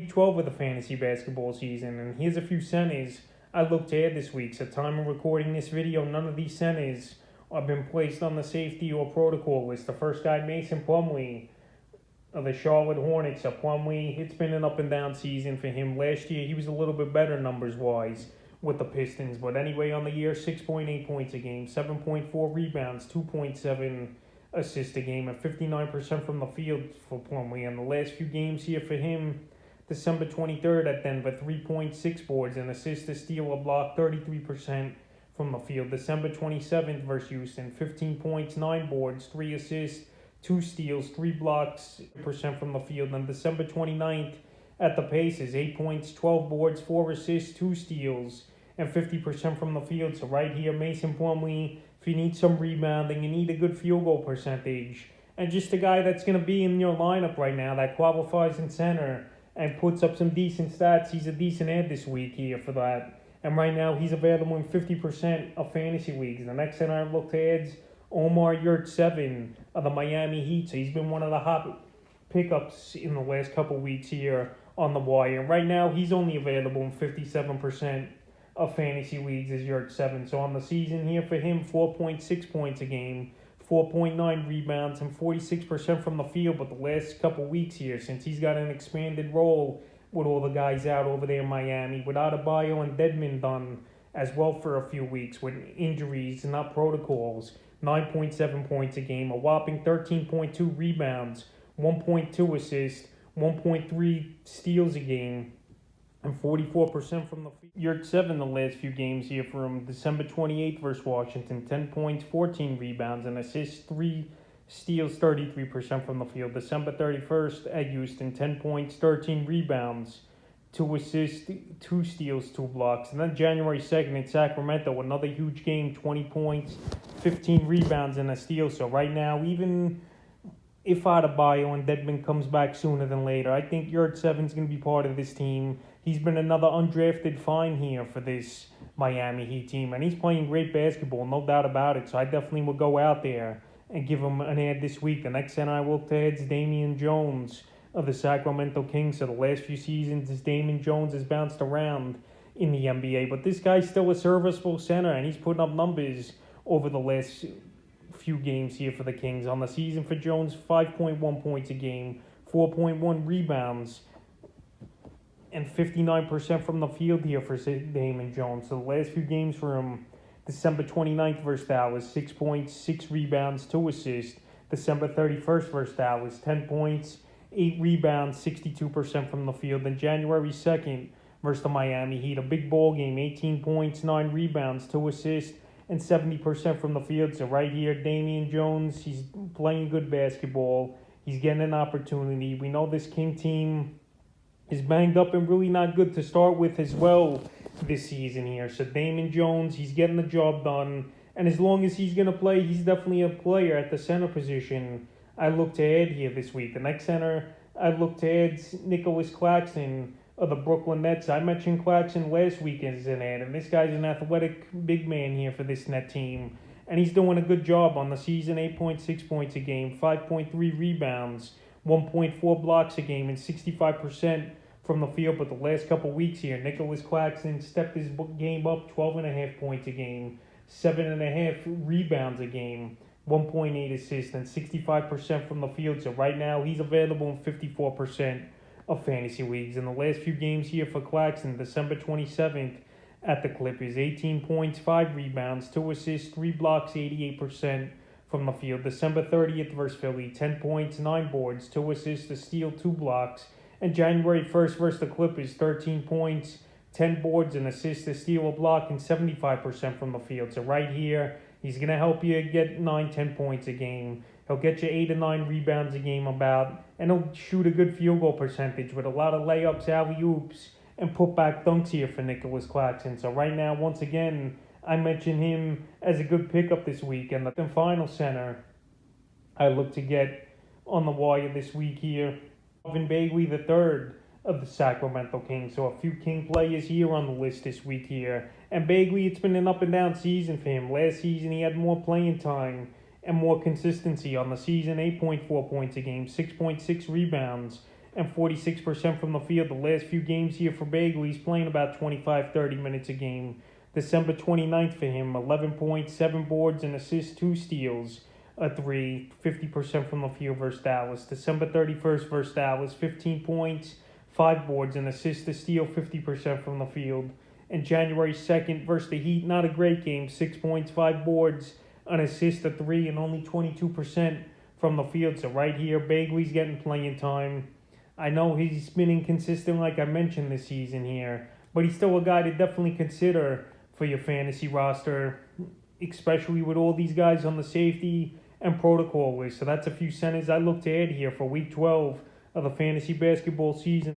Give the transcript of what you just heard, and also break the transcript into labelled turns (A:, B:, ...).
A: Week 12 of the fantasy basketball season, and here's a few centers I looked to add this week. So, time of recording this video, none of these centers have been placed on the safety or protocol list. The first guy, Mason Plumlee of the Charlotte Hornets. So Plumlee, it's been an up and down season for him. Last year, he was a little bit better numbers-wise with the Pistons. But anyway, on the year, 6.8 points a game, 7.4 rebounds, 2.7 assists a game, and 59% from the field for Plumlee. In the last few games here for him, December 23rd at Denver, 3.6 boards, an assist, a steal, a block, 33% from the field. December 27th versus Houston, 15 points, 9 boards, 3 assists, 2 steals, 3 blocks, percent from the field. And December 29th at the Pacers, 8 points, 12 boards, 4 assists, 2 steals, and 50% from the field. So right here, Mason Plumlee, if you need some rebounding, you need a good field goal percentage, and just a guy that's going to be in your lineup right now that qualifies in center and puts up some decent stats. He's a decent ad this week here for that. And right now, he's available in 50% of fantasy leagues. The next center I've looked at is Omar, Yurt 7 of the Miami Heat. So he's been one of the hot pickups in the last couple weeks here on the wire. And right now, he's only available in 57% of fantasy leagues as Yurt 7. So on the season here for him, 4.6 points a game, 4.9 rebounds, and 46% from the field. But the last couple weeks here, since he's got an expanded role with all the guys out over there in Miami, with Adebayo and Damien done as well for a few weeks with injuries and not protocols, 9.7 points a game, a whopping 13.2 rebounds, 1.2 assists, 1.3 steals a game, and 44% from the field. Yurt 7 the last few games here for him. December 28th versus Washington, 10 points, 14 rebounds, and assists, 3 steals, 33% from the field. December 31st at Houston, 10 points, 13 rebounds, 2 assists, 2 steals, 2 blocks. And then January 2nd in Sacramento, another huge game, 20 points, 15 rebounds, and a steal. So right now, even if Adebayo and Damien comes back sooner than later, I think Yurt 7 is going to be part of this team. He's been another undrafted find here for this Miami Heat team, and he's playing great basketball, no doubt about it. So I definitely will go out there and give him an ad this week. The next center I will add is Damien Jones of the Sacramento Kings. So the last few seasons, Damien Jones has bounced around in the NBA, but this guy's still a serviceable center, and he's putting up numbers over the last few games here for the Kings. On the season for Jones, 5.1 points a game, 4.1 rebounds, and 59% from the field here for Damien Jones. So the last few games for him, December 29th versus Dallas, 6 points, 6 rebounds, 2 assists. December 31st versus Dallas, 10 points, 8 rebounds, 62% from the field. Then January 2nd versus the Miami Heat, a big ball game, 18 points, 9 rebounds, 2 assists, and 70% from the field. So right here, Damien Jones, he's playing good basketball. He's getting an opportunity. We know this King team is banged up and really not good to start with as well this season here. So Damien Jones, he's getting the job done. And as long as he's going to play, he's definitely a player at the center position I look to add here this week. The next center I look to add is Nicolas Claxton of the Brooklyn Nets. I mentioned Claxton last week as an ad, and this guy's an athletic big man here for this net team. And he's doing a good job on the season, 8.6 points a game, 5.3 rebounds, 1.4 blocks a game, and 65% from the field. But the last couple weeks here, Nicolas Claxton stepped his game up, 12.5 points a game, 7.5 rebounds a game, 1.8 assists, and 65% from the field. So right now, he's available in 54% of fantasy leagues. In the last few games here for Claxton, December 27th at the Clippers, 18 points, 5 rebounds, 2 assists, 3 blocks, 88% from the field. December 30th versus Philly, 10 points, 9 boards, 2 assists, a steal, 2 blocks. And January 1st versus the Clippers, 13 points, 10 boards, an assist, a steal, a block, and 75% from the field. So right here, he's going to help you get 9-10 points a game. He'll get you 8 to 9 rebounds a game about, and he'll shoot a good field goal percentage with a lot of layups, alley-oops, and put-back dunks here for Nicolas Claxton. So right now, once again, I mentioned him as a good pickup this week. And the final center I look to get on the wire this week here, Begley the third of the Sacramento Kings. So a few King players here on the list this week here. And Begley, it's been an up and down season for him. Last season he had more playing time and more consistency. On the season, 8.4 points a game, 6.6 rebounds, and 46% from the field. The last few games here for Begley, he's playing about 25-30 minutes a game. December 29th for him, 11 points, 7 boards and assists, 2 steals, a 3, 50% from the field versus Dallas. December 31st versus Dallas, 15 points, 5 boards and assists, a steal, 50% from the field. And January 2nd versus the Heat, not a great game, 6 points, 5 boards, an assist, a 3, and only 22% from the field. So right here, Begley's getting playing time. I know he's been inconsistent like I mentioned this season here, but he's still a guy to definitely consider for your fantasy roster, especially with all these guys on the safety and protocol list. So that's a few centers I look to add here for Week 12 of the fantasy basketball season.